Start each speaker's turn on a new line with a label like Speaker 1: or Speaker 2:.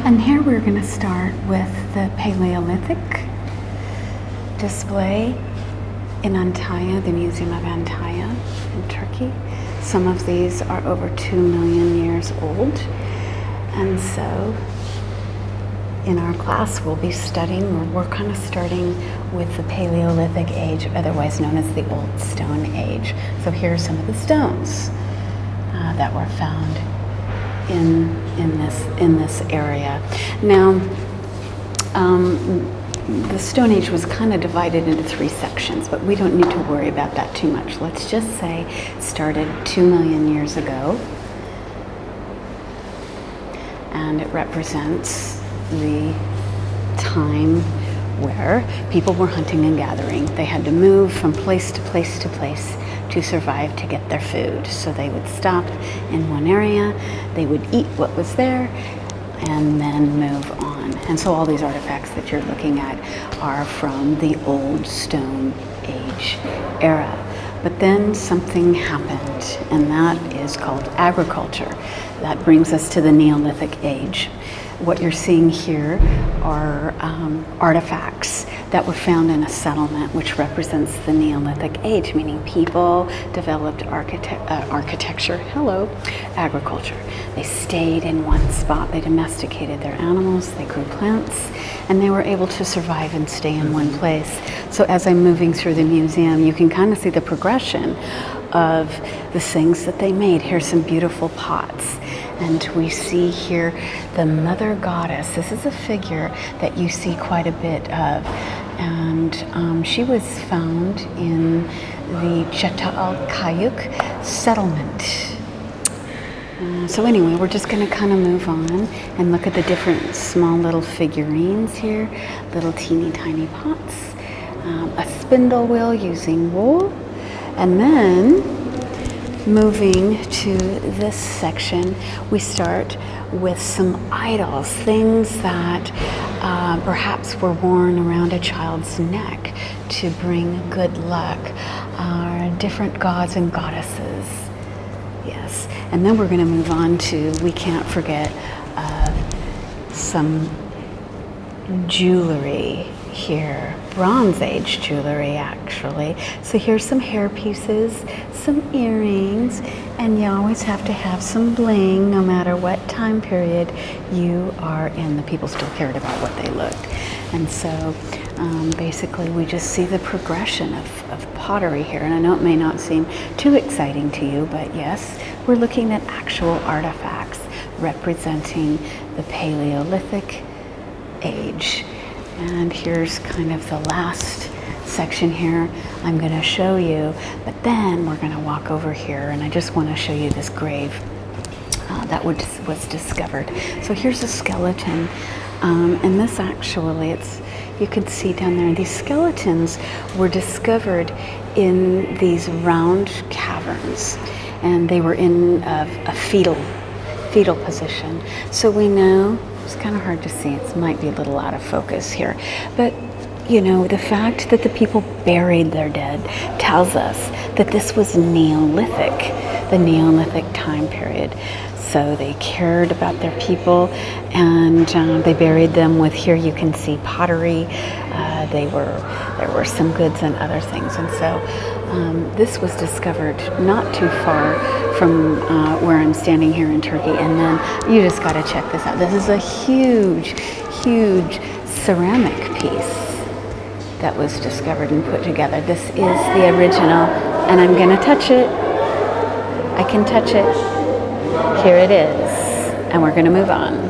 Speaker 1: And here we're going to start with the Paleolithic display in Antalya, the Museum of Antalya in Turkey. Some of these are over 2 million years old. And so in our class we'll be studying, or we're kind of starting with the Paleolithic age, otherwise known as the Old Stone Age. So here are some of the stones that were found in this area. Now, the Stone Age was kind of divided into 3 sections, but we don't need to worry about that too much. Let's just say it started 2 million years ago, and it represents the time where people were hunting and gathering. They had to move from place to place to place to survive, to get their food. So they would stop in one area, they would eat what was there, and then move on. And so all these artifacts that you're looking at are from the Old Stone Age era. But then something happened, and that is called agriculture. That brings us to the Neolithic Age. What you're seeing here are artifacts that were found in a settlement, which represents the Neolithic Age, meaning people developed architecture, agriculture. They stayed in one spot, they domesticated their animals, they grew plants, and they were able to survive and stay in one place. So as I'm moving through the museum, you can kind of see the progression of the things that they made. Here's some beautiful pots. And we see here the mother goddess. This is a figure that you see quite a bit of. And she was found in the Çatalhöyük settlement. So anyway, we're just going to kind of move on and look at the different small little figurines here. Little teeny tiny pots. A spindle wheel using wool. And then moving to this section, we start with some idols, things that perhaps were worn around a child's neck to bring good luck, different gods and goddesses. Yes, and then we're going to move on to, we can't forget some jewelry here, Bronze Age jewelry actually. So here's some hair pieces, some earrings, and you always have to have some bling no matter what time period you are in. The people still cared about what they looked. And so basically we just see the progression of pottery here. And I know it may not seem too exciting to you, but yes, we're looking at actual artifacts representing the Paleolithic Age. And here's kind of the last section here I'm going to show you, but then we're going to walk over here, and I just want to show you this grave that was discovered. So here's a skeleton, and this actually, you can see down there, these skeletons were discovered in these round caverns, and they were in a fetal position. So we know, it's kind of hard to see, it might be a little out of focus here, but you know, the fact that the people buried their dead tells us that this was Neolithic, the Neolithic time period. So they cared about their people, and they buried them with, here you can see pottery, there were some goods and other things. And so this was discovered not too far from where I'm standing here in Turkey. And then you just got to check this out. This is a huge ceramic piece that was discovered and put together. This is the original, and I'm going to touch it. I can touch it. Here it is, and we're going to move on.